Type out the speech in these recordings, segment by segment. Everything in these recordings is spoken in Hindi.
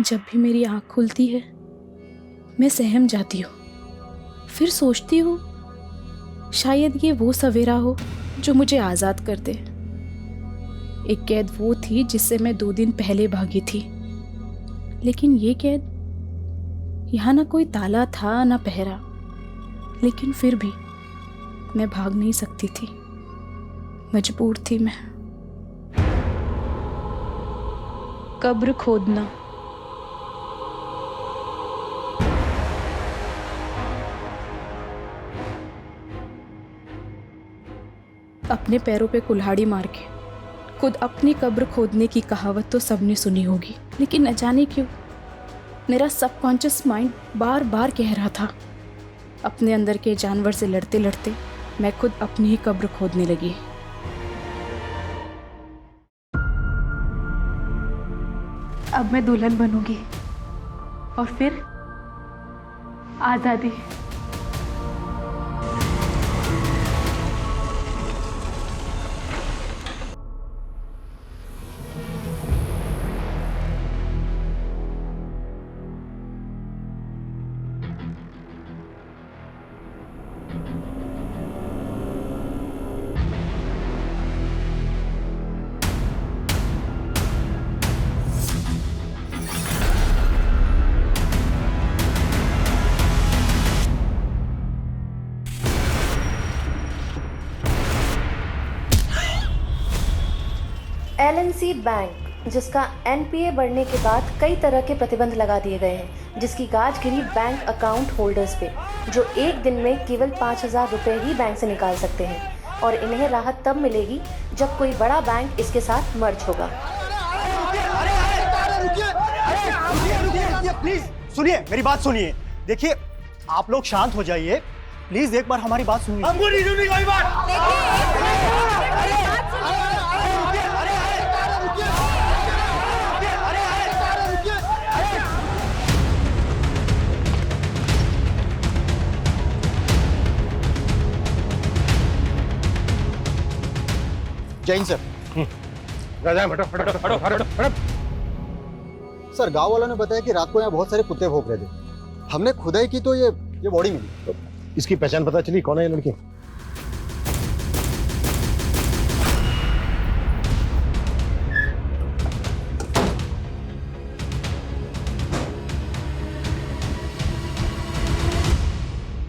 जब भी मेरी आँख खुलती है मैं सहम जाती हूँ। फिर सोचती हूँ शायद ये वो सवेरा हो जो मुझे आज़ाद कर दे। एक कैद वो थी जिससे मैं 2 दिन पहले भागी थी, लेकिन ये कैद, यहाँ ना कोई ताला था ना पहरा, लेकिन फिर भी मैं भाग नहीं सकती थी, मजबूर थी मैं। कब्र खोदना। अपने पैरों पे कुल्हाड़ी मार के खुद अपनी कब्र खोदने की कहावत तो सबने सुनी होगी, लेकिन न जाने क्यों मेरा सबकॉन्शियस माइंड बार बार कह रहा था, अपने अंदर के जानवर से लड़ते लड़ते मैं खुद अपनी ही कब्र खोदने लगी। अब मैं दुल्हन बनूंगी और फिर आज़ादी। LNC बैंक, जिसका NPA बढ़ने के बाद कई तरह के प्रतिबंध लगा दिए गए हैं, जिसकी गाज गिरी बैंक अकाउंट होल्डर्स पे, जो एक दिन में केवल 5,000 रुपये ही बैंक से निकाल सकते हैं, और इन्हें राहत तब मिलेगी जब कोई बड़ा बैंक इसके साथ मर्ज होगा। प्लीज सुनिए, मेरी बात सुनिए। देखिए, आप लोग शांत हो जाइए प्लीज, एक बार हमारी बात सुनिए। हमको नहीं सुननी कोई बात। जैन सर। सर, गांव वालों ने बताया कि रात को यहाँ बहुत सारे कुत्ते भौंक रहे थे। हमने खुदाई की तो ये बॉडी मिली। इसकी पहचान पता चली? कौन है ये लड़की?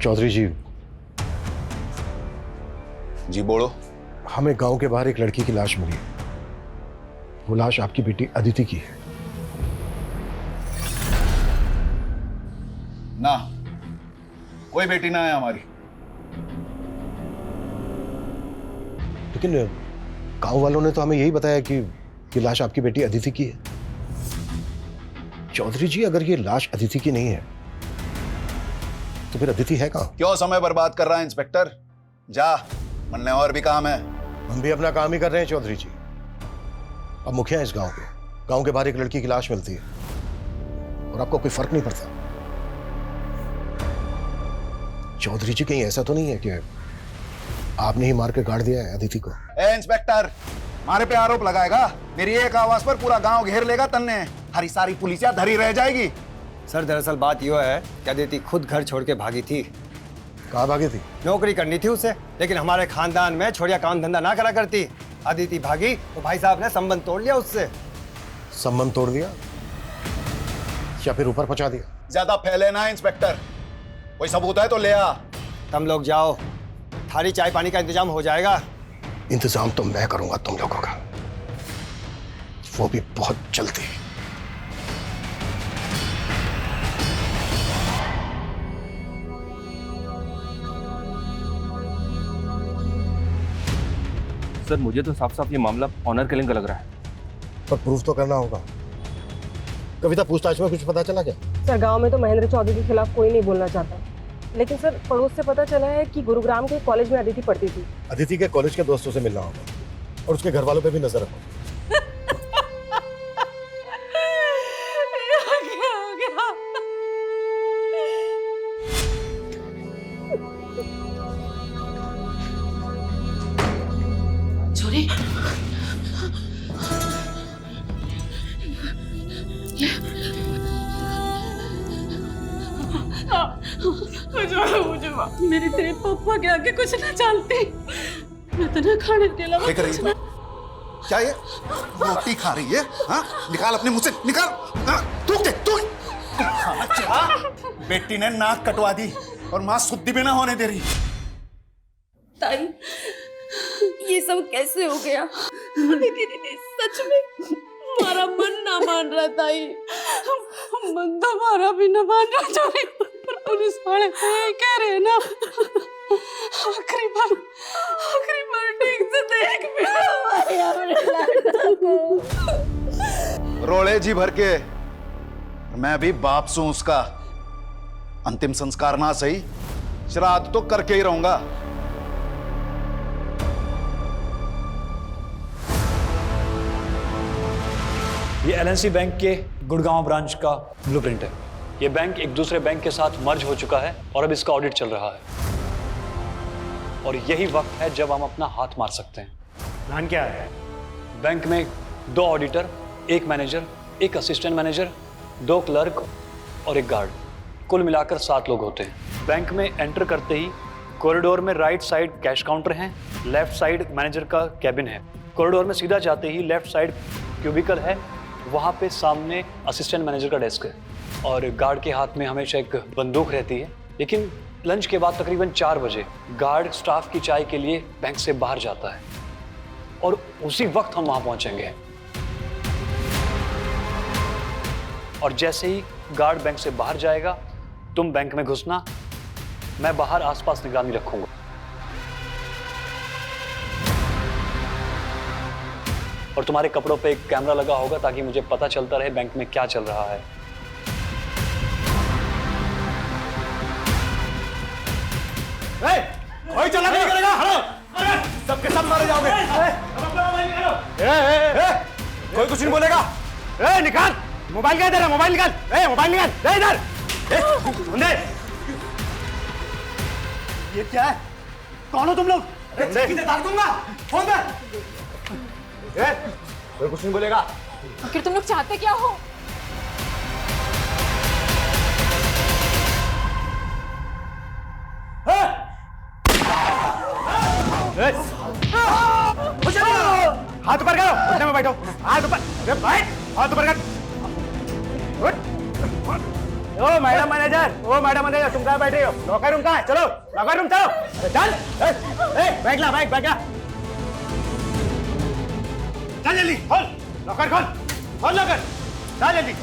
चौधरी जी बोलो। हमें गांव के बाहर एक लड़की की लाश मिली है। वो लाश आपकी बेटी अदिति की है। ना, कोई बेटी ना है हमारी। लेकिन गांव वालों ने तो हमें यही बताया कि लाश आपकी बेटी अदिति की है। चौधरी जी, अगर ये लाश अदिति की नहीं है तो फिर अदिति है कहां? क्यों समय बर्बाद कर रहा है इंस्पेक्टर? जा, मनने और भी काम है। हम भी अपना काम ही कर रहे हैं चौधरी जी। अब मुखिया है इस गांव के। गांव के बाहर एक लड़की की लाश मिलती है और आपको कोई फर्क नहीं पड़ता। चौधरी जी, कहीं ऐसा तो नहीं है कि आपने ही मार के गाड़ दिया है अदिति को? ए इंस्पेक्टर, हमारे पे आरोप लगाएगा? मेरी एक आवाज पर पूरा गांव घेर लेगा तन्ने। हरी सारी पुलिसिया धरी रह जाएगी। सर, दरअसल बात यह है कि अदिति खुद घर छोड़ के भागी थी। कहाँ भागी थी? नौकरी करनी थी उसे, लेकिन हमारे खानदान में छोड़िया काम धंधा ना करा करती। अदिति भागी तो भाई साहब ने संबंध तोड़ लिया उससे। संबंध तोड़ दिया या फिर ऊपर पहुंचा दिया? ज्यादा फैले ना इंस्पेक्टर, कोई सबूत है तो ले आ। तुम लोग जाओ, थाली चाय पानी का इंतजाम हो जाएगा। इंतजाम तो मैं करूंगा तुम लोगों का, वो भी बहुत जल्दी। सर, मुझे तो साफ साफ ये मामला ऑनर किलिंग का लग रहा है। पर प्रूफ तो करना होगा। कविता, पूछताछ में कुछ पता चला क्या? सर, गांव में तो महेंद्र चौधरी के खिलाफ कोई नहीं बोलना चाहता, लेकिन सर पड़ोस से पता चला है कि गुरुग्राम के कॉलेज में अदिति पढ़ती थी। अदिति के कॉलेज के दोस्तों से मिलना होगा और उसके घर वालों पे भी नजर रखो। छोरी, मुझे मेरी तेरे पापा के आगे कुछ ना जानती। मैं तो ना खाने के अलावा देख रही है क्या ये रोटी खा रही है? हाँ निकाल अपने मुंह से निकाल। हाँ, थूक दे थूक। बेटी ने नाक कटवा दी और माँ शुद्धि भी ना होने दे रही। ताई ये सब कैसे हो गया? दीदी सच में हमारा मन ना मान रहा ताई, मन तो हमारा भी ना मान रहा जाए, पर पुलिस वाले तो ये कह रहे हैं ना, आखिरी बार ठीक से देख भी हमारे अपने को। रोले जी भर के मैं भी बाप सू उसका। अंतिम संस्कार ना सही, श्राद्ध तो करके ही रहूंगा। ये एलएनसी बैंक के गुड़गांव ब्रांच का ब्लूप्रिंट है। ये बैंक एक दूसरे बैंक के साथ मर्ज हो चुका है और अब इसका ऑडिट चल रहा है, और यही वक्त है जब हम अपना हाथ मार सकते हैं। प्लान क्या है? बैंक में 2 auditor, 1 manager, 1 assistant manager, 2 clerk और 1 गार्ड, कुल मिलाकर 7 लोग होते हैं। बैंक में एंटर करते ही कॉरिडोर में राइट साइड कैश काउंटर है, लेफ्ट साइड मैनेजर का कैबिन है। कॉरिडोर में सीधा जाते ही लेफ्ट साइड क्यूबिकल है, वहाँ पे सामने असिस्टेंट मैनेजर का डेस्क है, और गार्ड के हाथ में हमेशा एक बंदूक रहती है। लेकिन लंच के बाद तकरीबन 4 बजे गार्ड स्टाफ की चाय के लिए बैंक से बाहर जाता है, और उसी वक्त हम वहाँ पहुँचेंगे। और जैसे ही गार्ड बैंक से बाहर जाएगा, तुम बैंक में घुसना, मैं बाहर आसपास निगरानी रखूंगा। और तुम्हारे कपड़ों पे एक कैमरा लगा होगा ताकि मुझे पता चलता रहे बैंक में क्या चल रहा है। कोई चला नहीं करेगा। हेलो, सबके सब मारे जाओगे। कोई कुछ नहीं बोलेगा। निकाल मोबाइल, का इधर है मोबाइल निकाल। मोबाइल निकाल, दे इधर। ये क्या है? कौन हो तुम लोग? डाल दूंगा फोन पे। कोई कुछ नहीं बोलेगा। आखिर तुम लोग चाहते क्या हो? हाथ ऊपर करो, घुटने में बैठो। हाथ ऊपर बैठ, हाथ ऊपर कर। ओ मैडम मैनेजर, तुम कहाँ बैठे हो? लॉकर रूम कहाँ है? चलो लॉकर रूम चलो। चल बैठ ला, बैठ ला। चल जल्दी खोल लॉकर, खोल लॉकर, चल जल्दी।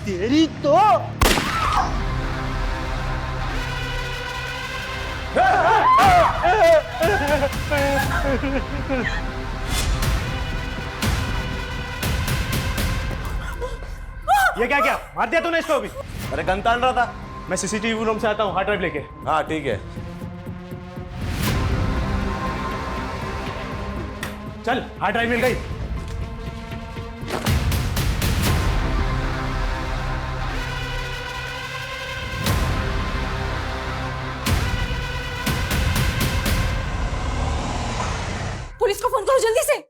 तेरी तो ये क्या मार दिया तूने इसको? अभी अरे गन तान रहा था। मैं सीसीटीवी रूम से आता हूँ, हार्ड ड्राइव लेके। हाँ ठीक है, चल हार्ड ड्राइव मिल गई। पुलिस को फोन करो जल्दी से।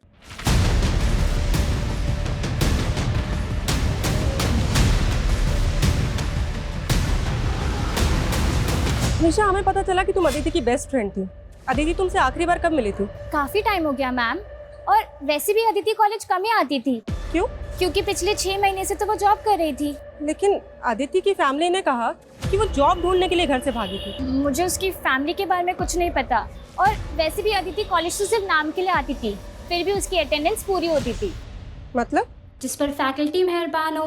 निशा, हमें पता चला कि तुम अदिति की बेस्ट फ्रेंड थी। अदिति तुमसे आखिरी बार कब मिली थी? काफी टाइम हो गया मैम, और वैसे भी अदिति कॉलेज कम ही आती थी। क्यों? क्योंकि पिछले 6 महीने से तो वो जॉब कर रही थी। लेकिन अदिति की फैमिली ने कहा कि वो जॉब ढूंढने के लिए घर से भागी थी। मुझे उसकी फैमिली के बारे में कुछ नहीं पता, और वैसे भी अदिति कॉलेज तो सिर्फ नाम के लिए आती थी, फिर भी उसकी अटेंडेंस पूरी होती थी। मतलब? जिस पर फैकल्टी मेहरबान हो,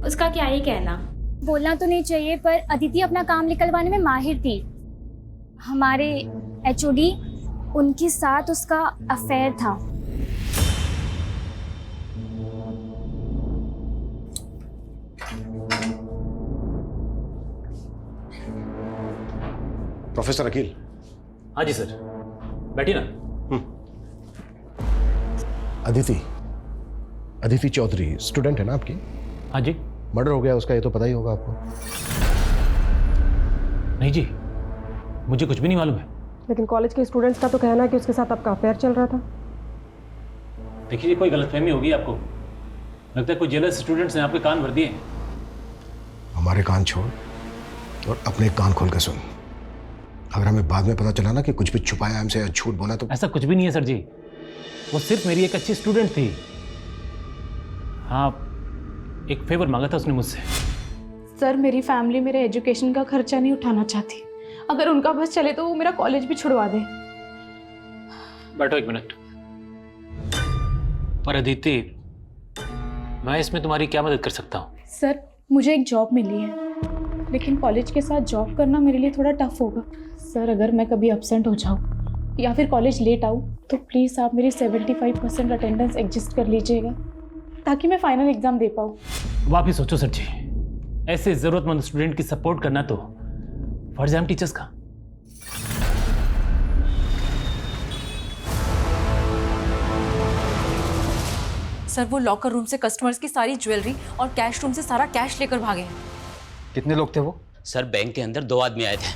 उसका क्या ही कहना। बोलना तो नहीं चाहिए, पर अदिति अपना काम निकलवाने में माहिर थी। हमारे एचओडी, उनके साथ उसका अफेयर था। प्रोफेसर अकील। हाँ जी सर, बैठिए ना। अदिति चौधरी स्टूडेंट है ना आपकी? हाँ जी। मर्डर हो गया उसका, ये तो पता ही होगा आपको। नहीं जी, मुझे कुछ भी नहीं मालूम है। लेकिन कॉलेज के स्टूडेंट्स का तो कहना है कि उसके साथ आपका अफेयर चल रहा था। देखिए, कोई गलतफहमी होगी आपको। लगता है कोई जेलस स्टूडेंट्स ने आपके कान भर दिए। हमारे कान छोड़ और अपने कान खोल के सुन। अगर हमें बाद में पता चला ना कि कुछ भी छुपाया हमसे या झूठ बोला तो। ऐसा कुछ भी नहीं है सर जी, वो सिर्फ मेरी एक अच्छी स्टूडेंट थी। हाँ, एक फेवर मांगा था उसने मुझसे। सर, मेरी फैमिली मेरे एजुकेशन का खर्चा नहीं उठाना चाहती। अगर उनका बस चले तो वो मेरा कॉलेज भी छुड़वा दे। बैठो एक मिनट। पर अदिति, मैं इसमें तुम्हारी क्या मदद कर सकता हूँ? सर, मुझे एक जॉब मिली है, लेकिन कॉलेज के साथ जॉब करना मेरे लिए थोड़ा टफ होगा। सर, अगर मैं कभी एब्सेंट हो जाऊँ या फिर कॉलेज लेट आऊँ तो प्लीज़ आप मेरी 75% अटेंडेंस एडजस्ट कर लीजिएगा, ताकि मैं फाइनल एग्ज़ाम दे पाऊँ। वापिस सोचो सर जी, ऐसे ज़रूरतमंद स्टूडेंट की सपोर्ट करना तो फर्ज है हम टीचर्स का। सर, वो लॉकर रूम से कस्टमर्स की सारी ज्वेलरी और कैश रूम से सारा कैश लेकर भागे हैं। कितने लोग थे वो? सर, बैंक के अंदर 2 आदमी आए थे,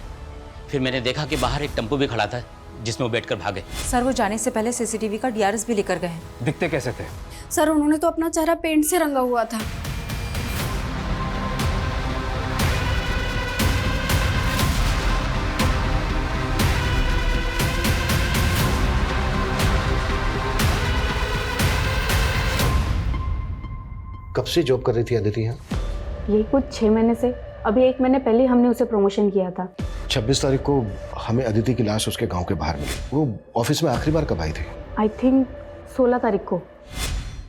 फिर मैंने देखा कि बाहर एक टेम्पो भी खड़ा था जिसमें वो बैठकर भागे। सर, वो जाने से पहले सीसीटीवी का डीआरएस भी लेकर गए हैं। दिखते कैसे थे? सर, उन्होंने तो अपना चेहरा पेंट से रंगा हुआ था। कब से जॉब कर रही थी अदिति यहाँ? यही कुछ 6 महीने से। अभी 1 महीने पहले हमने उसे प्रमोशन किया था। 26 तारीख को हमें अदिति की लाश उसके गांव के बाहर मिली। वो ऑफिस में आखिरी बार कब आई थी? आई थिंक 16 तारीख को।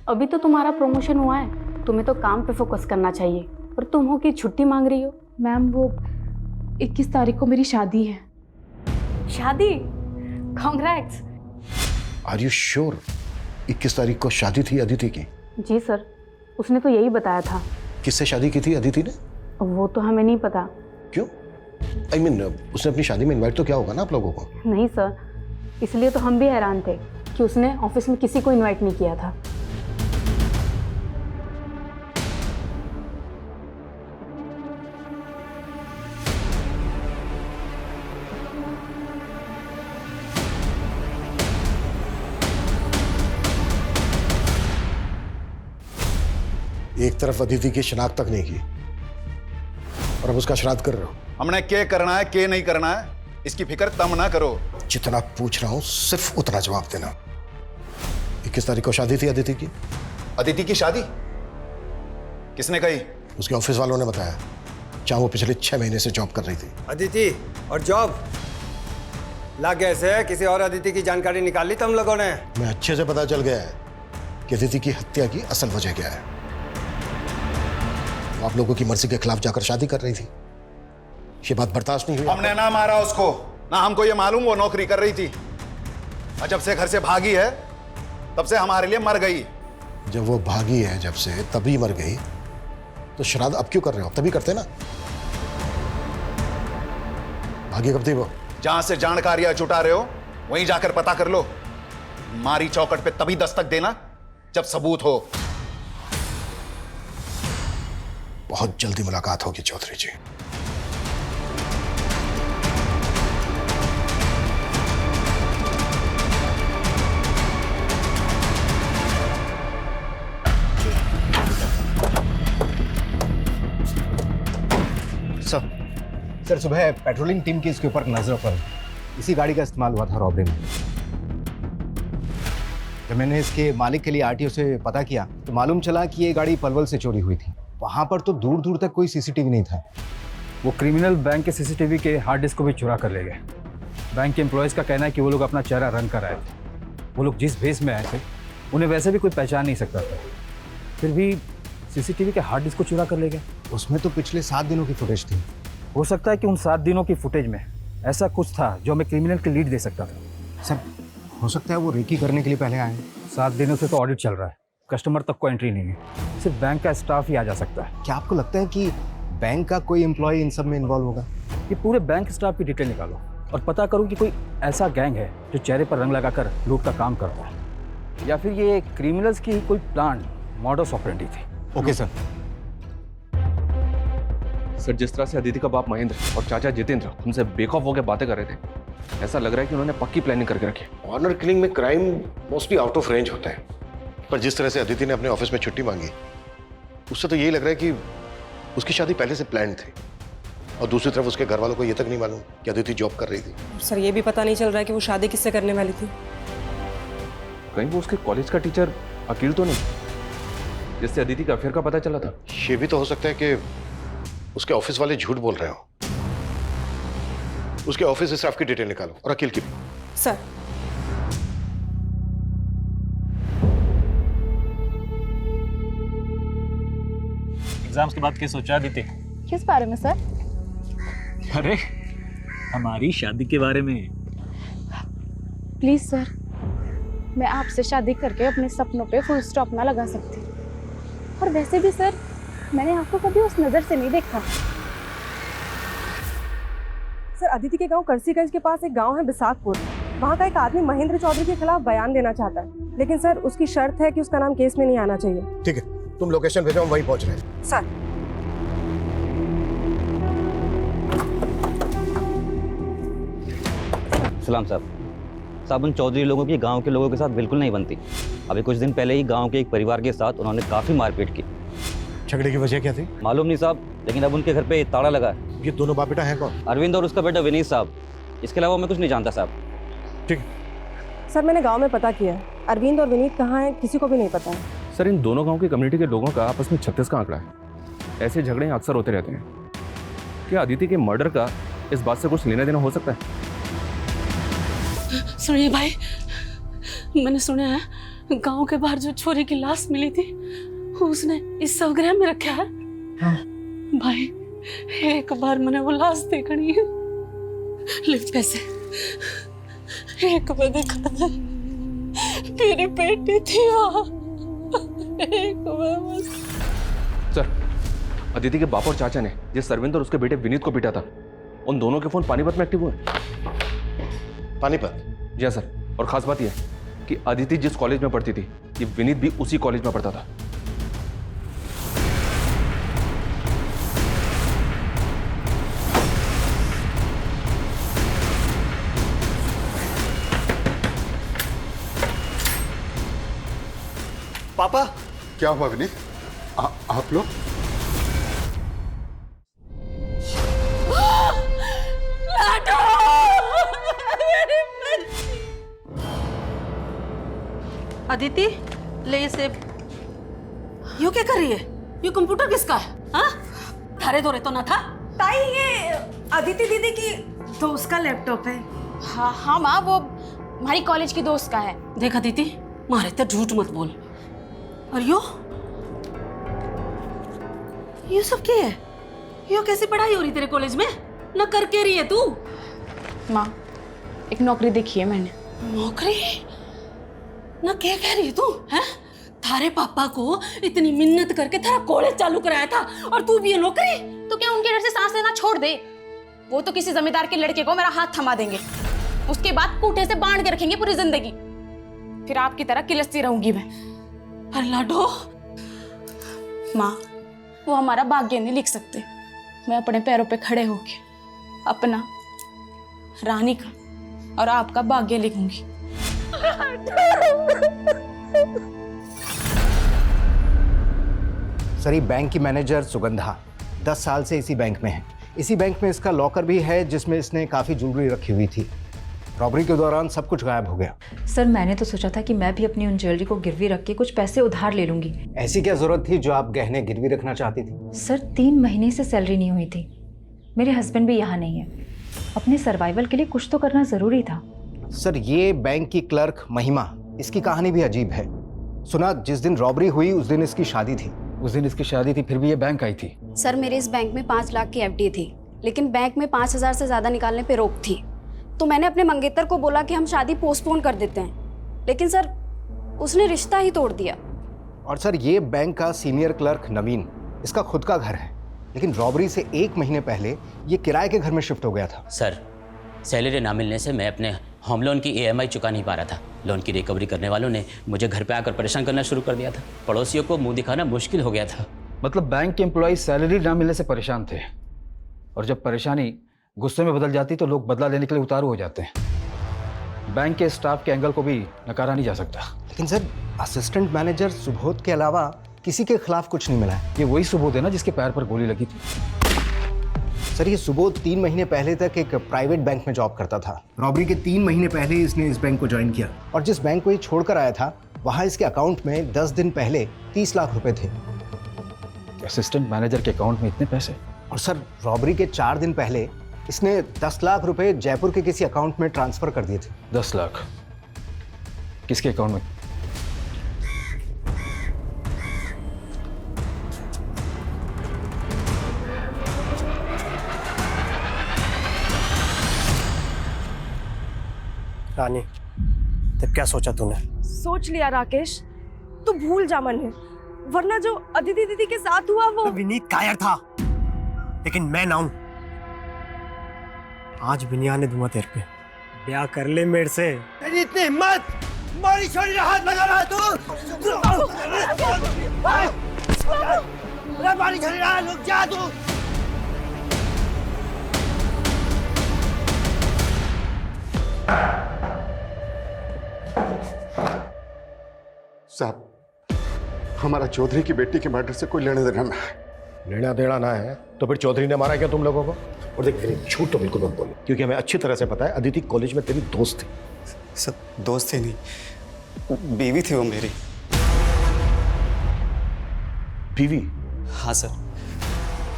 अभी तो तुम्हारा प्रमोशन हुआ है, तुम्हें तो काम पे फोकस करना चाहिए, और तुम हो कि छुट्टी मांग रही हो। मैम, वो 21 तारीख को मेरी शादी है। शादी? कॉन्ग्रेट्स। आर यू श्योर 21 तारीख को शादी थी अदिति की? जी सर, उसने तो यही बताया था। किससे शादी की थी अदिति ने? वो तो हमें नहीं पता। क्यों? I mean, उसने अपनी शादी में इनवाइट तो किया होगा ना आप लोगों को? नहीं सर, इसलिए तो हम भी हैरान थे कि उसने ऑफिस में किसी को इनवाइट नहीं किया था। एक तरफ अदिति की शिनाख्त तक नहीं की और अब उसका श्राद्ध कर रहे हो। हमने क्या करना है क्या नहीं करना है इसकी फिक्र तम ना करो। जितना पूछ रहा हूं सिर्फ उतना जवाब देना। 21 तारीख को शादी थी अदिति की? अदिति की शादी किसने कही? उसके ऑफिस वालों ने बताया, जहां वो पिछले 6 महीने से जॉब कर रही थी। अदिति और जॉब लग गए से किसी और अदिति की जानकारी निकाल ली तुम लोगों ने? मैं अच्छे से पता चल गया है कि अदिति की हत्या की असल वजह क्या है। वो आप लोगों की मर्जी के खिलाफ जाकर शादी कर रही थी। ये बात बर्दाश्त नहीं हुई। हमने ना मारा उसको, ना हमको ये मालूम वो नौकरी कर रही थी, और जब से घर से भागी है तब से हमारे लिए मर गई। जब वो भागी है जब से तभी मर गई, तो श्राद्ध अब क्यों कर रहे हो? तभी करते ना। भागी कब थी वो? जहां से जानकारियां जुटा रहे हो वहीं जाकर पता कर लो। मारी चौकट पे तभी दस्तक देना जब सबूत हो। बहुत जल्दी मुलाकात होगी चौधरी जी। सर, सुबह पेट्रोलिंग टीम की इसके ऊपर नजर पर इसी गाड़ी का इस्तेमाल हुआ था रॉबरी में। जब मैंने इसके मालिक के लिए आरटीओ से पता किया तो मालूम चला कि ये गाड़ी पलवल से चोरी हुई थी। वहां पर तो दूर दूर तक कोई सीसीटीवी नहीं था। वो क्रिमिनल बैंक के सीसीटीवी के हार्ड डिस्क को भी चुरा कर ले गए। बैंक के एम्प्लॉयज़ का कहना है कि वो लोग अपना चेहरा रंग कर आए थे। वो लोग जिस भेस में आए थे उन्हें वैसे भी कोई पहचान नहीं सकता था, फिर भी सीसीटीवी के हार्ड डिस्क को चुरा कर ले गए। उसमें तो पिछले 7 दिनों की फुटेज थी। हो सकता है कि उन 7 दिनों की फुटेज में ऐसा कुछ था जो हमें क्रिमिनल की लीड दे सकता था। सर, हो सकता है वो रेकी करने के लिए पहले आए। 7 दिनों से तो ऑडिट चल रहा है, कस्टमर तक को एंट्री नहीं है, सिर्फ बैंक का स्टाफ ही आ जा सकता है। क्या आपको लगता है कि बैंक का कोई एम्प्लॉय इन सब में इन्वॉल्व होगा? ये पूरे बैंक स्टाफ की डिटेल निकालो और पता करो कि कोई ऐसा गैंग है जो चेहरे पर रंग लगाकर लूट का काम करता है, या फिर ये क्रिमिनल्स की कोई प्लान मॉडस ऑपरेंडी थी। Okay sir. सर, जिस तरह से अदिति का बाप महेंद्र और चाचा जितेंद्र हमसे बेखौफ होकर बातें कर रहे थे, ऐसा लग रहा है कि उन्होंने पक्की प्लानिंग करके रखी है। ऑनर किलिंग में crime mostly out of range होता है, पर जिस तरह से अदिति ने अपने ऑफिस में छुट्टी मांगी, उससे तो यही लग रहा है कि उसकी शादी पहले से प्लान थी। और दूसरी तरफ उसके घर वालों को ये तक नहीं मालूम कि अदिति जॉब कर रही थी। सर ये भी पता नहीं चल रहा है कि वो शादी किससे करने वाली थी। कहीं वो उसके कॉलेज का टीचर अकील तो नहीं, जिससे अदिति के अफेयर का पता चला था? ये भी तो हो सकता है कि उसके ऑफिस वाले झूठ बोल रहे हो। उसके ऑफिस से स्टाफ की डिटेल निकालो और अकील की भी। सर एग्जाम्स के बाद क्या सोचा अदिति? किस बारे में सर? अरे हमारी शादी के बारे में। प्लीज सर, मैं आपसे शादी करके अपने सपनों पे फुल स्टॉप ना लगा सकती। और वैसे भी सर, मैंने आपको कभी उस नजर से नहीं देखा। सर अदिति के गांव करसीगंज के पास एक गांव है बिसाकपुर। वहां का एक आदमी महेंद्र चौधरी के खिलाफ बयान देना चाहता है, लेकिन सर उसकी शर्त है कि उसका नाम केस में नहीं आना चाहिए। ठीक है, तुम लोकेशन भेजो, हम वहीं पहुंच रहे हैं। सर सलाम साहब। साहब उन चौधरी लोगों की गांव के लोगों के साथ बिल्कुल नहीं बनती। अभी कुछ दिन पहले ही गांव के एक परिवार के साथ उन्होंने काफी मारपीट की। झगड़े की वजह क्या थी? मालूम नहीं साहब, लेकिन अब उनके घर पे ताला लगा है। ये दोनों बाप बेटा हैं कौन? अरविंद और उसका बेटा विनीत साहब। इसके अलावा मैं कुछ नहीं जानता साहब। ठीक। सर मैंने गांव में पता किया है, अरविंद और विनीत कहाँ हैं किसी को भी नहीं पता है। सर इन दोनों गांव की कम्युनिटी के लोगों का आपस में 36 का आंकड़ा है। ऐसे झगड़े अक्सर होते रहते हैं। क्या अदिति के मर्डर का इस बात से कुछ लेना देना हो सकता है? सुनिए भाई, मैंने सुना है गांव के बाहर जो छोरी की लाश मिली थी उसने इस शवगृह में रखा है। भाई एक बार मैंने वो लाश देखनी है। ले पैसे, एक बार देखा था मेरी बेटी थी वहाँ, एक बार बस। सर अदिति के बाप और चाचा ने जिस सरविंद और उसके बेटे विनीत को पीटा था, उन दोनों के फोन पानीपत में एक्टिव हुए। पानीपत? जी हाँ सर, और खास बात यह है कि अदिति जिस कॉलेज में पढ़ती थी, ये विनीत भी उसी कॉलेज में पढ़ता था। पापा। क्या हुआ विनीत? आप लोग? अदिति ले इसे। यू क्या कर रही है? ये कंप्यूटर किसका है? हाँ? धारे धोरे तो ना था? ताई ये अदिति दीदी की दोस्त का लैपटॉप है। हाँ हाँ माँ, वो हमारी कॉलेज की दोस्त का है। देख अदिति, मारे तो झूठ मत बोल। और यो सब क्या है? यो कैसी पढ़ाई हो रही तेरे कॉलेज में? न करके रही है तू? माँ एक नौकरी देखी है मैंने। नौकरी? ना क्या कह रही है तू? हैं? थारे पापा को इतनी मिन्नत करके थारा कॉलेज चालू कराया था और तू भी ये नौकरी? तो क्या उनके डर से सांस लेना छोड़ दे? वो तो किसी जमींदार के लड़के को मेरा हाथ थमा देंगे, उसके बाद कूठे से बांध के रखेंगे पूरी जिंदगी। फिर आपकी तरह किलसती रहूंगी मैं। पर लाडो माँ, वो हमारा भाग्य नहीं लिख सकते। मैं अपने पैरों पे खड़े होके अपना, रानी का और आपका भाग्य लिखूंगी। सर ये बैंक की मैनेजर सुगंधा 10 साल से इसी बैंक में है। इसी बैंक में इसका लॉकर भी है जिसमें इसने काफ़ी ज्वेलरी रखी हुई थी। रॉबरी के दौरान सब कुछ गायब हो गया। सर मैंने तो सोचा था कि मैं भी अपनी उन ज्वेलरी को गिरवी रख के कुछ पैसे उधार ले लूंगी। ऐसी क्या जरूरत थी जो आप गहने गिरवी रखना चाहती थी? सर 3 महीने से सैलरी नहीं हुई थी। मेरे हस्बैंड भी यहाँ नहीं है। अपने सर्वाइवल के लिए कुछ तो करना जरूरी था। सर ये बैंक की क्लर्क महिमा, इसकी कहानी भी अजीब है। सुना जिस दिन रॉबरी हुई उस दिन इसकी शादी थी। उस दिन इसकी शादी थी, फिर भी ये बैंक आई थी। सर मेरे इस बैंक में 5 लाख की एफडी थी, लेकिन बैंक में 5,000 से ज़्यादा निकालने पे रोक थी। तो मैंने अपने मंगेतर को बोला कि हम शादी पोस्टपोन कर देते हैं, लेकिन सर उसने रिश्ता ही तोड़ दिया। और सर ये बैंक का सीनियर क्लर्क नवीन, इसका खुद का घर है, लेकिन रॉबरी से 1 महीने पहले ये किराए के घर में शिफ्ट हो गया था। सर सैलरी ना मिलने से मैं अपने होम लोन की EMI चुका नहीं पा रहा था। लोन की रिकवरी करने वालों ने मुझे घर पे आकर परेशान करना शुरू कर दिया था। पड़ोसियों को मुंह दिखाना मुश्किल हो गया था। मतलब बैंक के एम्प्लॉय सैलरी ना मिलने से परेशान थे, और जब परेशानी गुस्से में बदल जाती तो लोग बदला लेने के लिए उतारू हो जाते हैं। बैंक के स्टाफ के एंगल को भी नकारा नहीं जा सकता। लेकिन सर, असिस्टेंट मैनेजर सुबोध के अलावा किसी के खिलाफ कुछ नहीं मिला है। ये वही सुबोध है ना जिसके पैर पर गोली लगी थी? सर, ये सुबोध 3 महीने पहले तक एक प्राइवेट बैंक में जॉब करता था। रॉबरी के 3 महीने पहले इसने इस बैंक को ज्वाइन किया और जिस बैंक को ये छोड़कर आया था वहां इसके अकाउंट में 10 दिन पहले 30 लाख रुपए थे। असिस्टेंट मैनेजर के अकाउंट में इतने पैसे? और सर, रॉबरी के 4 दिन पहले इसने 10 लाख रुपए जयपुर के किसी अकाउंट में ट्रांसफर कर दिए थे। 10 लाख किसके अकाउंट में? रानी, तब क्या सोचा तूने? सोच लिया राकेश, तू भूल जा मन है, वरना जो अदिति दीदी के साथ हुआ वो। विनीत कायर था, लेकिन मैं ना हूं। आज बिनिया ने दूंगा तेरे पे। ब्याह कर ले मेरे से। तेरी इतनी हिम्मत, मारी छोरी हाथ लगा रहा तू। मारी छोरी रुक जा तू। साहब, हमारा चौधरी की बेटी के मर्डर से कोई लेना देना ना है। लेना देना ना है तो फिर चौधरी ने मारा क्या तुम लोगों को? और देख विनीत, झूठ तो बिल्कुल मत बोलो, क्योंकि हमें अच्छी तरह से पता है अदिति कॉलेज में तेरी दोस्त थी। सब दोस्त थे नहीं, बीवी थी वो मेरी। बीवी? हाँ सर,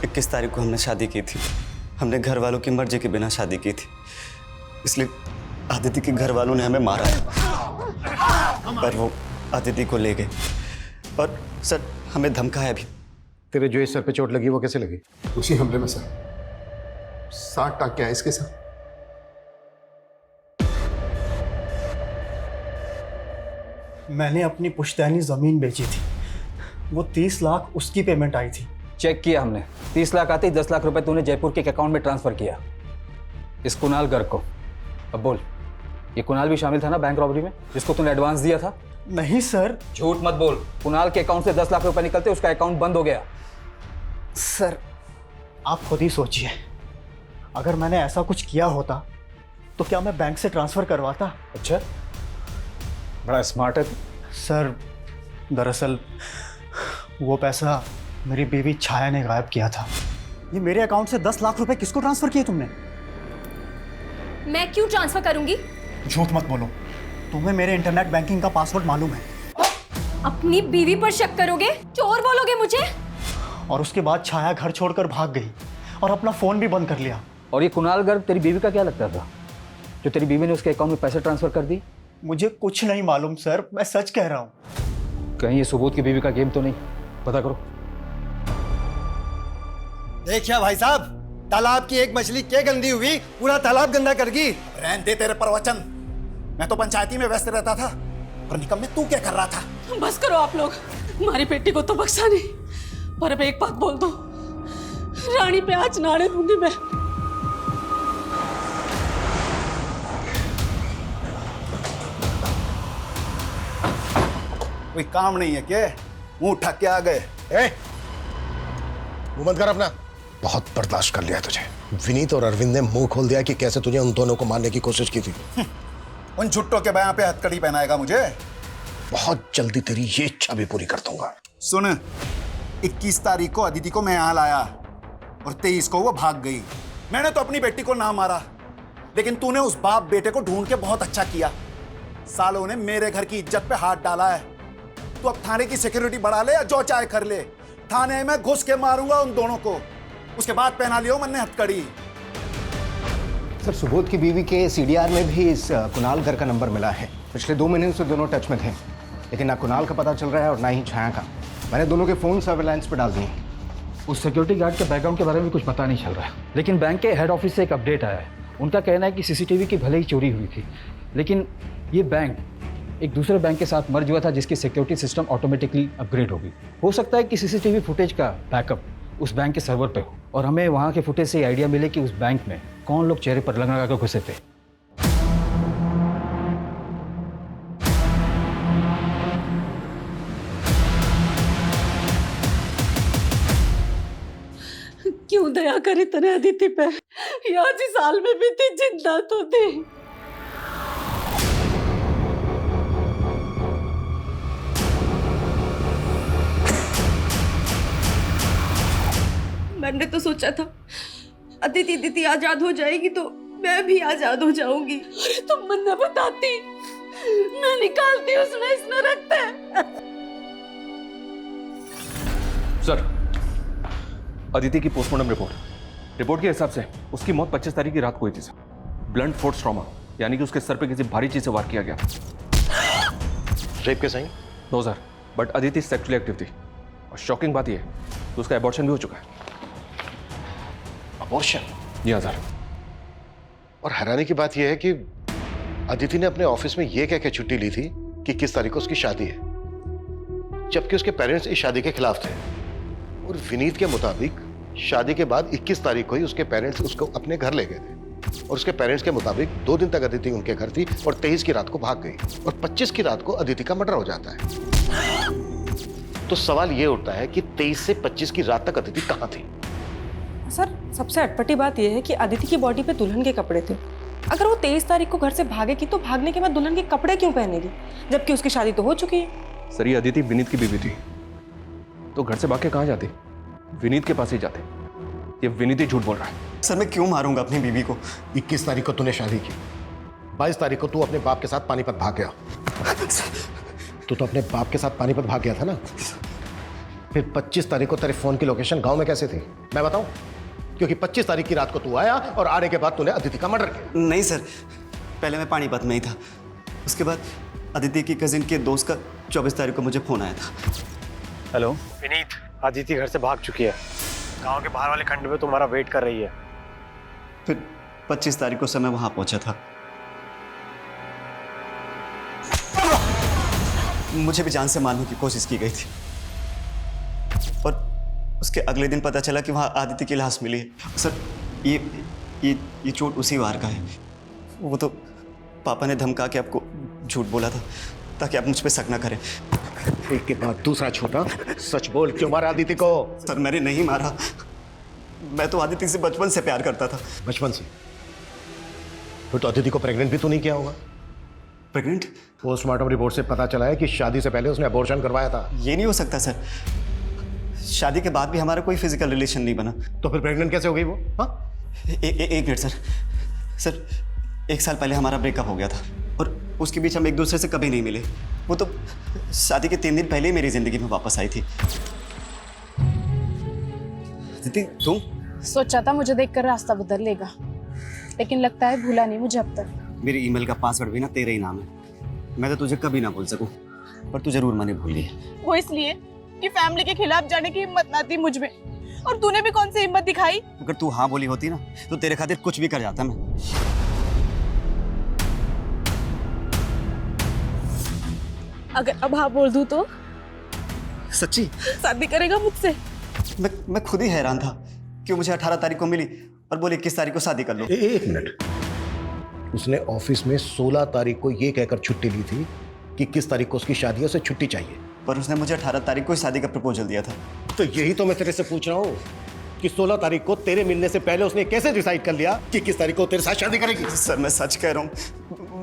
21 तारीख को हमने शादी की थी। हमने घर वालों की मर्जी के बिना शादी की थी, इसलिए अदिति के घर वालों ने हमें मारा, पर वो अदिति को ले गए और सर हमें धमकाया भी। तेरे जो इस सर पे चोट लगी वो कैसे लगी? उसी हमले में सर 60 टाँके हैं इसके साथ। मैंने अपनी पुश्तैनी जमीन बेची थी, वो 30 लाख उसकी पेमेंट आई थी। चेक किया हमने, 30 लाख आते ही 10 लाख रुपए तूने जयपुर के अकाउंट में ट्रांसफर किया इस कुणाल गर्ग को। अब बोल, ये कुणाल भी शामिल था ना बैंक रॉबरी में, जिसको तूने एडवांस दिया था? नहीं सर। झूठ मत बोल। कुणाल के अकाउंट से 10 लाख रुपए निकलते उसका अकाउंट बंद हो गया। सर, आप खुद ही सोचिए, अगर मैंने ऐसा कुछ किया होता तो क्या मैं बैंक से ट्रांसफर करवाता? अच्छा, बड़ा स्मार्ट है। सर, दरअसल वो पैसा मेरी बीवी छाया ने गायब किया था। ये मेरे अकाउंट से 10 लाख रुपए किसको ट्रांसफर किए तुमने? मैं क्यों ट्रांसफर करूंगी? झूठ मत बोलो, तुम्हें मेरे इंटरनेट बैंकिंग का पासवर्ड मालूम है। अपनी बीवी पर शक करोगे? चोर बोलोगे मुझे? और उसके बाद छाया घर छोड़कर भाग गई और अपना फोन भी बंद कर लिया। और ये कुणाल गर्ग तेरी बीवी का क्या लगता था, जो तेरी बीवी ने उसके अकाउंट में पैसे ट्रांसफर कर दी? मुझे कुछ नहीं मालूम सर, मैं सच कह रहा हूँ। कहीं ये सुबोध की बीवी का गेम तो नहीं? पता करो। देखिए भाई साहब, तालाब की एक मछली क्या गंदी हुई, पूरा तालाब गंदा कर गई। रहने दे तेरे प्रवचन, मैं तो पंचायती में व्यस्त रहता था, पर निकम्मे तू क्या कर रहा था? बस करो आप लोग, हमारी बेटी को तो बख्शा नहीं, पर अब एक बात बोल दो, रानी पे आज नाड़े दूंगी मैं। कोई काम नहीं है क्या? मुंह उठा के आ गए। मुंह बंद कर अपना। बहुत बर्दाश्त कर लिया तुझे। विनीत और अरविंद ने मुंह खोल दिया कि कैसे तुझे उन दोनों को मारने की कोशिश की थी। उन छुट्टों के बयां पे हथकड़ी पहनाएगा मुझे? बहुत जल्दी तेरी ये इच्छा भी पूरी कर दूंगा। सुन, 21 तारीख को अदिति को मैं यहाँ लाया और 23 को वो भाग गई। मैंने तो अपनी बेटी को ना मारा, लेकिन तूने उस बाप बेटे को ढूंढ के बहुत अच्छा किया। सालों ने मेरे घर की इज्जत पे हाथ डाला है। तू अब थाने की सिक्योरिटी बढ़ा ले या जो चाहे कर ले, थाने में घुस के मारूंगा उन दोनों को, उसके बाद पहना लियो मैंने हथकड़ी। सर, सुबोध की बीवी के सीडीआर में भी इस कुणाल गर्ग का नंबर मिला है। पिछले 2 महीने से दोनों टच में थे, लेकिन ना कुणाल का पता चल रहा है और ना ही छाया का। मैंने दोनों के फोन सर्विलांस पे डाल दिए। उस सिक्योरिटी गार्ड के बैकग्राउंड के बारे में कुछ पता नहीं चल रहा है, लेकिन बैंक के हेड ऑफिस से एक अपडेट आया है। उनका कहना है कि सीसीटीवी की भले ही चोरी हुई थी, लेकिन ये बैंक एक दूसरे बैंक के साथ मर्ज हुआ था जिसकी सिक्योरिटी सिस्टम ऑटोमेटिकली अपग्रेड होगी। हो सकता है कि सीसीटीवी फुटेज का बैकअप उस बैंक के सर्वर पे हो और हमें वहाँ के फुटेज से आइडिया मिले कि उस बैंक में कौन लोग चेहरे पर लगा कर घुसे थे। क्यों दया करी तने अदिति पे? यहाँ जी साल में भी थी, जिंदा तो थी। मैंने तो सोचा था अदिति दीदी आजाद हो जाएगी तो मैं भी आजाद हो जाऊंगी। अरे तुम मन न बताती, मैं निकालती उसमें इसमें रखते हैं। सर, अदिति की पोस्टमार्टम रिपोर्ट के हिसाब से उसकी मौत 25 तारीख की रात को हुई थी सर। ब्लंट फोर्स ट्रॉमा, यानी कि उसके सर पे किसी भारी चीज से वार किया गया था। रेप के sign? No sir, but Aditi sexually active थी और शॉकिंग बात यह है कि उसका एबॉर्शन भी हो चुका है। अबॉर्शन? जी हाँ सर। और हैरानी की बात यह है कि अदिति ने अपने ऑफिस में यह कह के छुट्टी ली थी कि किस तारीख को उसकी शादी है, जबकि उसके पेरेंट्स इस शादी के खिलाफ थे। और विनीत के मुताबिक शादी के बाद 21 तारीख को ही उसके पेरेंट्स उसको अपने घर ले गए थे और उसके पेरेंट्स के मुताबिक 2 दिन तक अदिति उनके घर थी और 23 की रात को भाग गई और 25 की रात को अदिति का मर्डर हो जाता है। तो सवाल यह उठता है कि 23 से 25 की रात तक अदिति कहां थी? सर, सबसे अटपटी बात यह है कि अदिति की बॉडी पे दुल्हन के कपड़े थे। अगर वो 23 तारीख को घर से भागेगी तो भागने के बाद दुल्हन के कपड़े क्यों पहनेगी, जबकि उसकी शादी तो हो चुकी है। सर, ये अदिति विनीत की बीवी थी, तो घर से भाग के कहां जाती? विनीत के पास ही जाते। ये विनीत ही झूठ बोल रहा है। सर, मैं क्यों मारूंगा अपनी बीवी को? 21 तारीख को तूने शादी की, 22 तारीख को तू अपने बाप के साथ पानीपत भाग गया। तू तो अपने बाप के साथ पानीपत भाग गया था ना? फिर 25 तारीख को तेरे फोन की लोकेशन गांव में कैसे थी मैं बताऊं? क्योंकि 25 तारीख की रात को तू आया और आने के बाद तूने अदिति का मर्डर किया। नहीं सर, पहले मैं पानीपत में ही था, उसके बाद अदिति की कजिन के दोस्त का 24 तारीख को मुझे फोन आया था। हेलो विनीत, अदिति घर से भाग चुकी है, गांव के बाहर वाले खंड में तुम्हारा वेट कर रही है। फिर 25 तारीख को समय वहां पहुंचा था। मुझे भी जान से मारने की कोशिश की गई थी और उसके अगले दिन पता चला कि वहां आदिति की लाश मिली है। सर, ये चोट उसी वार का है। वो तो पापा ने धमका के आपको झूठ बोला था ताकि आप मुझ पे शक ना करें। एक के बाद दूसरा छोटा, सच बोल, क्यों मारा आदिति को? सर, मैंने नहीं मारा, मैं तो आदिति से बचपन से प्यार करता था। बचपन से? फिर तो अदिति को प्रेग्नेंट भी तू नहीं किया होगा। प्रेग्नेंट? पोस्टमार्टम रिपोर्ट से पता चला है कि शादी से पहले उसने अबॉर्शन करवाया था। ये नहीं हो सकता सर, शादी के बाद भी हमारा कोई फिजिकल रिलेशन नहीं बना। तो फिर प्रेग्नेंट कैसे हो गई वो? हाँ, एक मिनट सर, 1 साल पहले हमारा ब्रेकअप हो गया था और उसके बीच हम एक दूसरे से कभी नहीं मिले। वो तो शादी के 3 दिन पहले ही मेरी जिंदगी में वापस आई थी। दीदी, तुम? सोचा था मुझे देखकर रास्ता बदल लेगा, लेकिन लगता है भूला नहीं मुझे अब तक। मेरी ईमेल का पासवर्ड भी ना तेरे ही नाम है। मैं तो तुझे कभी ना भूल सकूं, पर तू जरूर मैंने भूल ली। वो इसलिए कि फैमिली के खिलाफ जाने की हिम्मत ना थी मुझ में, और तूने भी कौन सी हिम्मत दिखाई? अगर तू हाँ बोली होती ना तो तेरे खातिर कुछ भी कर जाता मैं। अगर अब हाँ बोल दूं तो? सच्ची? शादी करेगा मुझसे? मैं खुद ही हैरान था कि मुझे 18 तारीख को मिली और बोले 21 तारीख को शादी कर लो। एक मिनट, उसने ऑफिस में 16 तारीख को ये कहकर छुट्टी ली थी कि 21 तारीख को उसकी शादी है, उसे छुट्टी चाहिए। पर उसने मुझे 18 तारीख को शादी का प्रपोजल दिया था। तो यही तो मैं तेरे से पूछ रहा हूँ कि 16 तारीख को तेरे मिलने से पहले उसने कैसे डिसाइड कर लिया कि 21 तारीख को तेरे साथ शादी करेगी? सर, मैं सच कह रहा हूँ,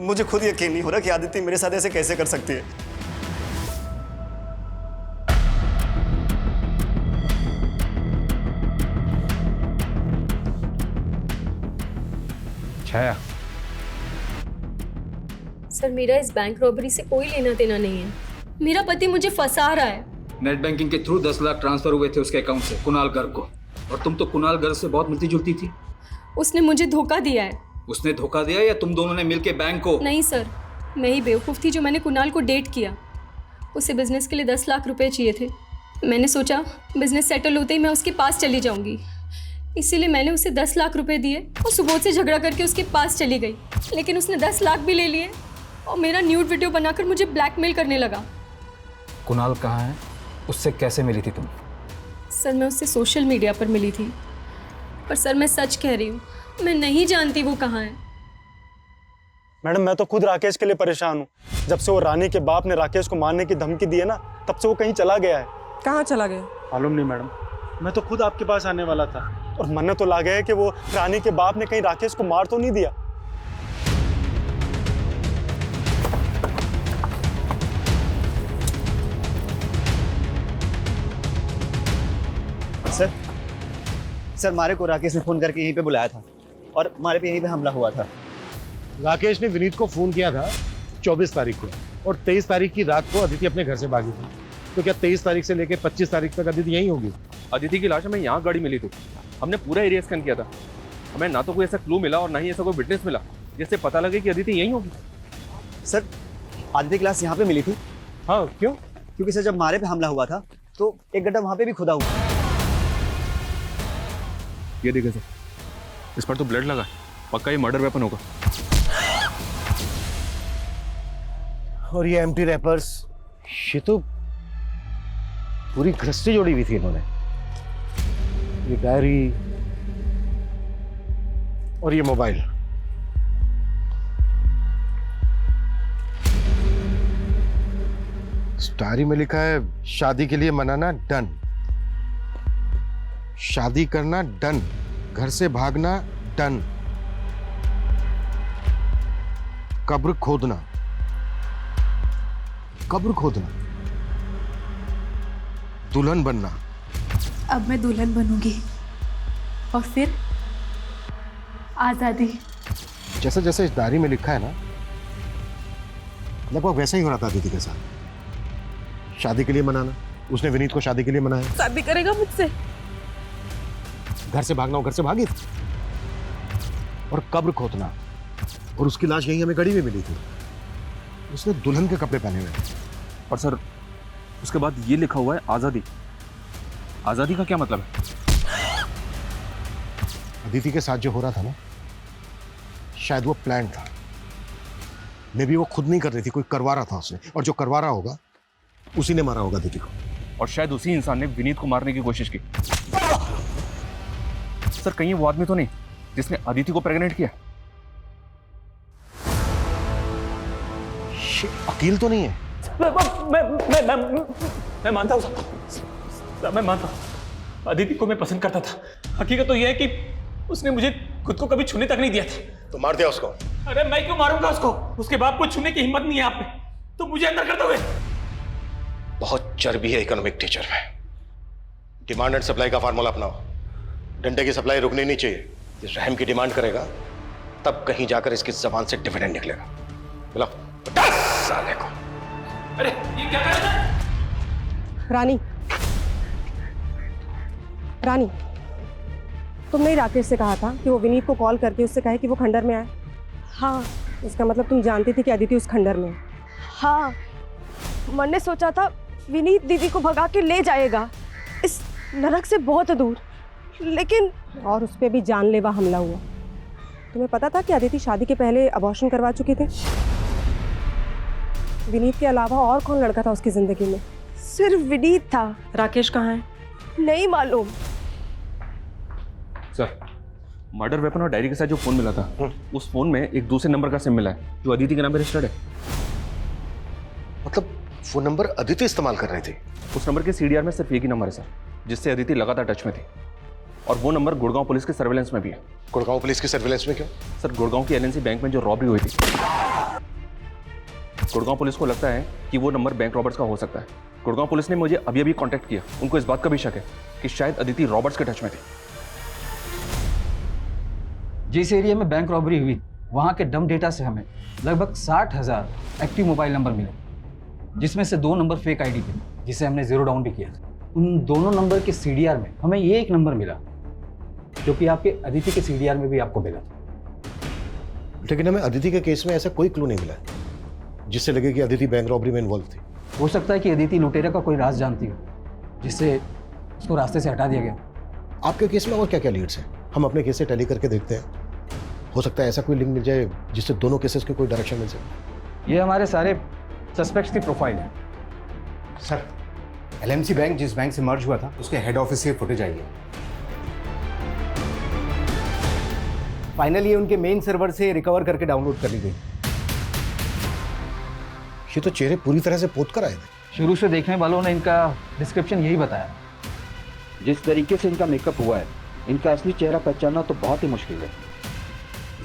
मुझे खुद यकीन नहीं हो रहा कि आदिति मेरे साथ ऐसे कैसे कर सकती है। छाया, सर, मेरा इस बैंक रॉबरी से कोई लेना देना नहीं है। मेरा पति मुझे फंसा रहा है। नेट बैंकिंग के थ्रू 10 लाख ट्रांसफर हुए थे उसके अकाउंट से कुणाल गर्ग को, और तुम तो कुणाल गर्ग से बहुत मिलती जुलती थी। उसने मुझे धोखा दिया है। उसने धोखा दिया या तुम दोनों ने मिलके बैंक को? नहीं सर, मैं ही बेवकूफ़ थी जो मैंने कुणाल को डेट किया। उसे बिजनेस के लिए 10 लाख रुपए चाहिए थे। मैंने सोचा बिजनेस सेटल होते ही मैं उसके पास चली जाऊंगी, इसीलिए मैंने उसे 10 लाख रुपए दिए और सुबोध से झगड़ा करके उसके पास चली गई। लेकिन उसने 10 लाख भी ले लिए और मेरा न्यूड वीडियो बनाकर मुझे ब्लैकमेल करने लगा। कुणाल कहाँ है? उससे कैसे मिली थी तुम? सर, मैं उससे सोशल मीडिया पर मिली थी, पर सर मैं सच कह रही हूँ, मैं नहीं जानती वो कहाँ है। मैडम, मैं तो खुद राकेश के लिए परेशान हूँ। जब से वो रानी के बाप ने राकेश को मारने की धमकी दी है ना, तब से वो कहीं चला गया है। कहाँ चला गया? मालूम नहीं मैडम, मैं तो खुद आपके पास आने वाला था, और मन तो लगा है कि वो रानी के बाप ने कहीं राकेश को मार तो नहीं दिया। सर मारे को राकेश ने फोन करके यहीं पे बुलाया था और मारे पे यहीं पे हमला हुआ था। राकेश ने विनीत को फोन किया था 24 तारीख को और 23 तारीख की रात को अदिति अपने घर से भागी थी। तो क्या 23 तारीख से लेकर 25 तारीख तक अदिति यहीं होगी? अदिति की लाश हमें यहाँ गाड़ी मिली थी, हमने पूरा एरिया स्कैन किया था, हमें ना तो कोई ऐसा क्लू मिला और ना ही ऐसा कोई विटनेस मिला जिससे पता लगे कि अदिति यहीं होगी। सर आदिति की लाश यहाँ पे मिली थी। हाँ क्यों? क्योंकि सर जब मारे पे हमला हुआ था तो एक गड्ढा वहाँ पे भी खुदा हुआ। ये देखिए सर, इस पर तो ब्लड लगा है, पक्का ये मर्डर वेपन होगा। और ये एम्प्टी रैपर्स, ये तो पूरी गृहस्थी जोड़ी हुई थी इन्होंने। ये डायरी और ये मोबाइल। इस डायरी में लिखा है शादी के लिए मनाना डन, शादी करना डन, घर से भागना डन, कब्र खोदना, कब्र खोदना, दुल्हन बनना। अब मैं दुल्हन बनूंगी और फिर आजादी। जैसे जैसे इस डायरी में लिखा है ना, लगभग वैसा ही हो रहा था अदिति के साथ। शादी के लिए मनाना, उसने विनीत को शादी के लिए मनाया। शादी करेगा मुझसे? घर से भागना, वो घर से भागी थी। और कब्र खोदना, और उसकी लाश यहीं हमें गड़ी में मिली थी। उसने दुल्हन के कपड़े पहने हुए। और सर उसके बाद ये लिखा हुआ है आजादी। आजादी का क्या मतलब है? अदिति के साथ जो हो रहा था ना, शायद वो प्लान था। मे भी वो खुद नहीं कर रही थी, कोई करवा रहा था उसने, और जो करवा रहा होगा उसी ने मारा होगा अदिति को। और शायद उसी इंसान ने विनीत को मारने की कोशिश की। सर कहीं वो आदमी तो नहीं जिसने अदिति को प्रेग्नेंट किया? वकील तो नहीं है? मैं मानता हूँ साहब, मैं मानता हूँ अदिति को मैं पसंद करता था। हकीकत तो यह है कि उसने मुझे खुद को कभी छूने तक नहीं दिया था। तो मार दिया उसको? अरे मैं क्यों मारूंगा उसको? उसके बाप को छूने की हिम्मत नहीं है आप में, तो मुझे अंदर कर दोगे? बहुत चर्बी है इकोनॉमिक टीचर में। डिमांड एंड सप्लाई का फार्मूला अपनाओ। डंडे की सप्लाई रुकनी नहीं चाहिए। ये रहम की डिमांड करेगा तब कहीं जाकर इसकी जबान से डिविडेंड निकलेगा। बुलाओ साले को। अरे ये क्या कर रहा है? रानी, रानी, तुमने ही राकेश से कहा था कि वो विनीत को कॉल करके उससे कहे कि वो खंडर में आए। हाँ। इसका मतलब तुम जानती थी कि अदिति उस खंडर में है। हाँ, मन ने सोचा था विनीत दीदी को भगा के ले जाएगा इस नरक से बहुत दूर, लेकिन और उस पर भी जानलेवा हमला हुआ। तुम्हें पता था कि अदिति शादी के पहले अबॉर्शन करवा चुकी थी? विनीत के अलावा और कौन लड़का था उसकी जिंदगी में? सिर्फ विनीत था। राकेश कहाँ है? नहीं मालूम। सर मर्डर वेपन और डायरी के साथ जो फोन मिला था, उस फोन में एक दूसरे नंबर का सिम मिला है जो अदिति के नाम पे रजिस्टर्ड है। मतलब फोन नंबर अदिति इस्तेमाल कर रही थी? उस नंबर के सीडीआर में सिर्फ एक ही नंबर है सर जिससे अदिति लगातार टच में थी, और वो नंबर गुड़गांव पुलिस के सर्वेलेंस में भी है। गुड़गांव पुलिस की सर्वेलेंस में क्यों? सर गुड़गांव की एलएनसी बैंक में जो रॉबरी हुई थी, गुड़गांव पुलिस को लगता है कि वो नंबर बैंक रॉबर्ट्स का हो सकता है। गुड़गांव पुलिस ने मुझे अभी अभी कांटेक्ट किया, उनको इस बात का भी शक है कि शायद अदिति रॉबर्ट्स के टच में थी। जिस एरिया में बैंक रॉबरी हुई वहाँ के डम डेटा से हमें लगभग 60,000 एक्टिव मोबाइल नंबर मिले, जिसमें से 2 नंबर फेक आईडी थे जिसे हमने जीरो डाउन भी किया था। उन दोनों नंबर के सीडीआर में हमें ये एक नंबर मिला जो कि आपके अदिति के सीडीआर में भी आपको मिला। लेकिन हमें अदिति के केस में ऐसा कोई क्लू नहीं मिला जिससे लगे कि अदिति बैंक रॉबरी में इन्वॉल्व थी। हो सकता है कि अदिति लुटेरा का कोई राज जानती हो जिससे उसको रास्ते से हटा दिया गया। आपके केस में और क्या क्या लीड्स हैं? हम अपने केस से टैली करके देखते हैं, हो सकता है ऐसा कोई लिंक मिल जाए जिससे दोनों केसेस की कोई डायरेक्शन मिल सके। ये हमारे सारे सस्पेक्ट्स की प्रोफाइल है। सर एलएमसी बैंक जिस बैंक से मर्ज हुआ था उसके हेड ऑफिस से फुटेज आई है। फाइनली उनके मेन सर्वर से रिकवर करके डाउनलोड कर ली गई। ये तो चेहरे पूरी तरह से पोत कर आए थे। शुरू से देखने वालों ने इनका डिस्क्रिप्शन यही बताया। जिस तरीके से इनका मेकअप हुआ है इनका असली चेहरा पहचानना तो बहुत ही मुश्किल है।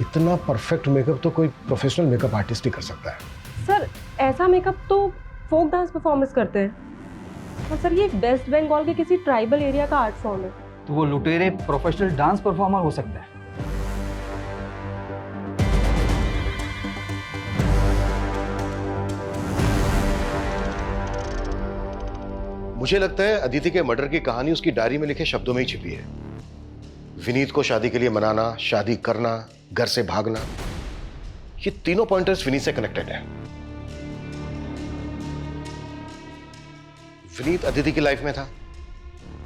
इतना परफेक्ट मेकअप तो कोई प्रोफेशनल मेकअप आर्टिस्ट ही कर सकता है। सर ऐसा मेकअप तो फोक डांस परफॉर्मेंस करते हैं, और सर ये वेस्ट बंगाल के किसी ट्राइबल एरिया का आर्ट फॉर्म है। तो वो लुटेरे प्रोफेशनल डांस परफॉर्मर हो सकता है। मुझे लगता है अदिति के मर्डर की कहानी उसकी डायरी में लिखे शब्दों में ही छिपी है। विनीत को शादी के लिए मनाना, शादी करना, घर से भागना, ये तीनों पॉइंटर्स विनीत से कनेक्टेड है। विनीत अदिति की लाइफ में था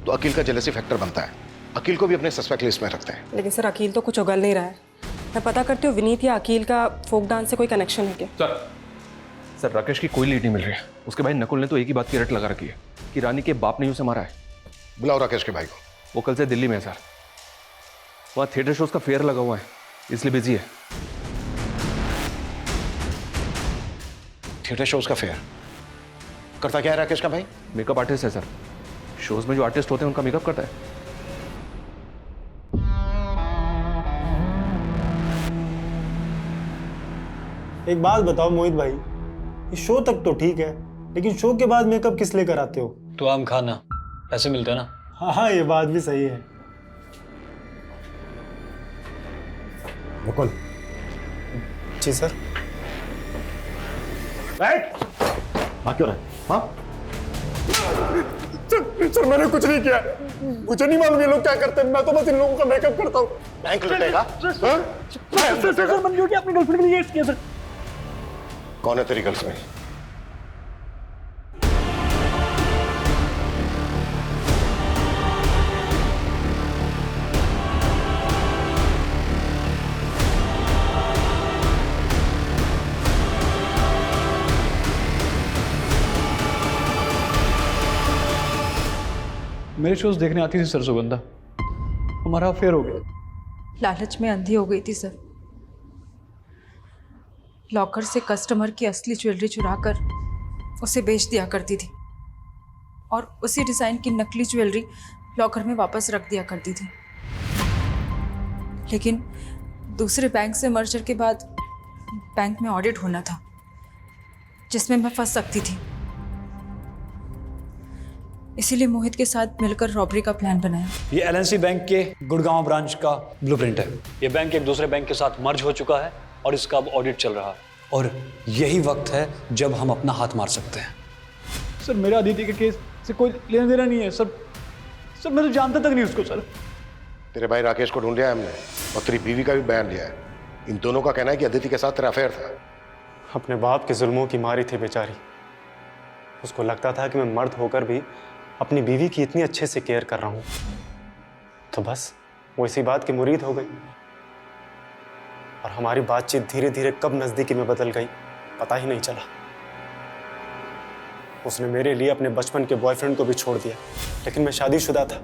तो अकील का जेलसी फैक्टर बनता है। अकील को भी अपने सस्पेक्ट लिस्ट में रखते हैं। लेकिन सर अकील तो कुछ उगल नहीं रहा है। मैं पता करती हूँ विनीत या अकील का फोक डांस से कोई कनेक्शन है क्या? सर राकेश की कोई लीड नहीं मिल रही है। उसके भाई नकुल ने तो एक ही बात की रट लगा रखी है कि रानी के बाप ने उसे मारा है। बुलाओ राकेश के भाई को। वो कल से दिल्ली में है सर, वहाँ थिएटर शोज का फेयर लगा हुआ है, इसलिए बिजी है। थिएटर शोज का फेयर करता क्या है राकेश का भाई? मेकअप आर्टिस्ट है सर। शोज में जो आर्टिस्ट होते हैं उनका मेकअप करता है। एक बात बताओ मोहित भाई, इस शो तक तो ठीक है, लेकिन शो के बाद मेकअप किस लिए कराते हो? तो आम खाना, पैसे मिलते हैं ना। हाँ ये बात भी सही है। नकुल। जी सर। बैठ। हाँ क्यों रहा? हाँ? सर मैंने कुछ नहीं किया, मुझे नहीं मालूम ये लोग क्या करते हैं, मैं तो बस इन लोगों का मेकअप करता हूँ। बैंक लुटेगा? सर मैंने जो किया अपनी गर्लफ्रेंड के लिए ये किया सर। कौन है तेरी गर्लफ्रेंड? मेरे शोज देखने आती थी सर सुगंधा, हमारा अफेयर हो गया। लालच में अंधी हो गई थी सर। लॉकर से कस्टमर की असली ज्वेलरी चुराकर उसे बेच दिया करती थी और उसी डिज़ाइन की नकली ज्वेलरी लॉकर में वापस रख दिया करती थी। लेकिन दूसरे बैंक से मर्जर के बाद बैंक में ऑडिट होना था जिसमें मैं फंस सकती थी, इसीलिए मोहित के साथ मिलकर रॉबरी का प्लान बनाया। ये एलएनसी बैंक के गुड़गांव ब्रांच का ब्लूप्रिंट है। ये बैंक एक दूसरे बैंक के साथ मर्ज हो चुका है और इसका अब ऑडिट चल रहा है, और यही वक्त है जब हम अपना हाथ मार सकते हैं। सर मेरा अदिति के केस से कोई लेना देना नहीं है सर। सर मैं तो जानता तक नहीं उसको सर। तेरे भाई राकेश को ढूंढ लिया है हमने और तेरी बीवी का भी बयान लिया है। इन दोनों का कहना है कि अदिति के साथ तेरा अफेयर था। अपने बाप के जुल्मों की मारी थी बेचारी। उसको लगता था कि मैं मर्द होकर भी अपनी बीवी की इतनी अच्छे से केयर कर रहा हूं, तो बस वो इसी बात की मुरीद हो गई और हमारी बातचीत धीरे धीरे कब नजदीकी में बदल गई पता ही नहीं चला। उसने मेरे लिए अपने बचपन के बॉयफ्रेंड को भी छोड़ दिया, लेकिन मैं शादीशुदा था,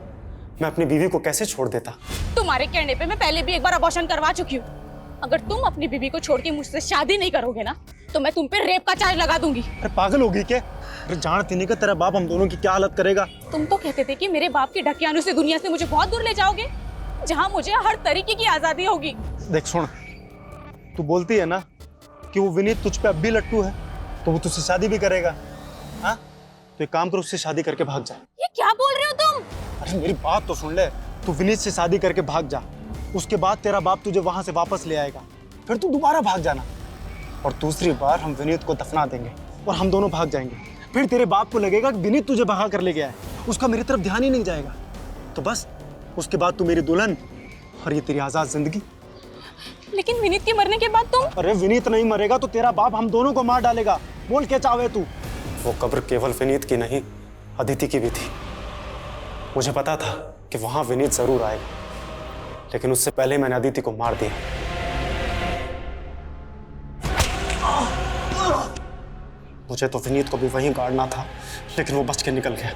मैं अपनी बीवी को कैसे छोड़ देता? तुम्हारे कहने पे मैं पहले भी एक बार अबॉर्शन करवा चुकी हूँ। अगर तुम अपनी बीवी को छोड़ के मुझसे शादी नहीं करोगे ना तो मैं तुम पे रेप का चार्ज लगा दूंगी। अरे पागल होगी क्या? अरे जानती नहीं कि तेरा बाप हम दोनों की क्या हालत करेगा। तुम तो कहते थे कि मेरे बाप के ढकियानों से दुनिया से मुझे बहुत दूर ले जाओगे, जहाँ मुझे हर तरीके की आजादी होगी। देख सुन, तू बोलती है ना कि वो विनीत तुझ पे अब भी लट्टू है, तो वो तुझसे शादी भी करेगा। हाँ तो एक काम कर, उससे शादी करके भाग जा। ये क्या बोल रहे हो तुम? अरे मेरी बात तो सुन ले, तू विनीत से शादी करके भाग जा, उसके बाद तेरा बाप तुझे वहां से वापस ले आएगा, फिर तू दोबारा भाग जाना और दूसरी बार हम विनीत को दफना देंगे और हम दोनों भाग जाएंगे। फिर तेरे बाप को लगेगा कि विनीत तुझे भगा कर ले गया है, उसका मेरी तरफ ध्यान ही नहीं जाएगा। तो बस उसके बाद तू मेरी दुल्हन और ये तेरी आजाद जिंदगी। लेकिन विनीत के मरने के बाद तुम? अरे विनीत नहीं मरेगा तो तेरा बाप हम दोनों को मार डालेगा। बोल क्या चाहे तू। वो कब्र केवल विनीत की नहीं, अदिति की भी थी। मुझे पता था कि वहां विनीत जरूर आएगा, लेकिन उससे पहले मैंने अदिति को मार दिया। मुझे तो विनीत को भी वहीं गाड़ना था, लेकिन वो बच के निकल गया।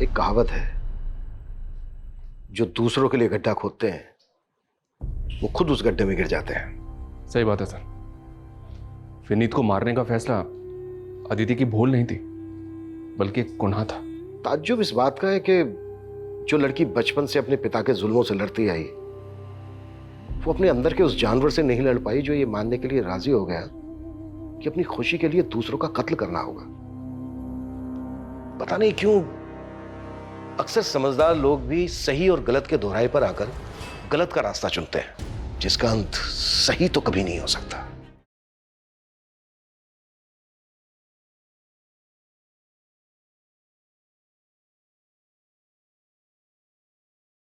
एक कहावत है, जो दूसरों के लिए गड्ढा खोदते हैं वो खुद उस गड्ढे में गिर जाते हैं। सही बात है सर। विनीत को मारने का फैसला अदिति की भूल नहीं थी, बल्कि एक गुनाह था। ताज्जुब इस बात का है कि जो लड़की बचपन से अपने पिता के जुल्मों से लड़ती आई, वो अपने अंदर के उस जानवर से नहीं लड़ पाई जो ये मानने के लिए राजी हो गया कि अपनी खुशी के लिए दूसरों का कत्ल करना होगा। पता नहीं क्यों अक्सर समझदार लोग भी सही और गलत के दोहराए पर आकर गलत का रास्ता चुनते हैं, जिसका अंत सही तो कभी नहीं हो सकता।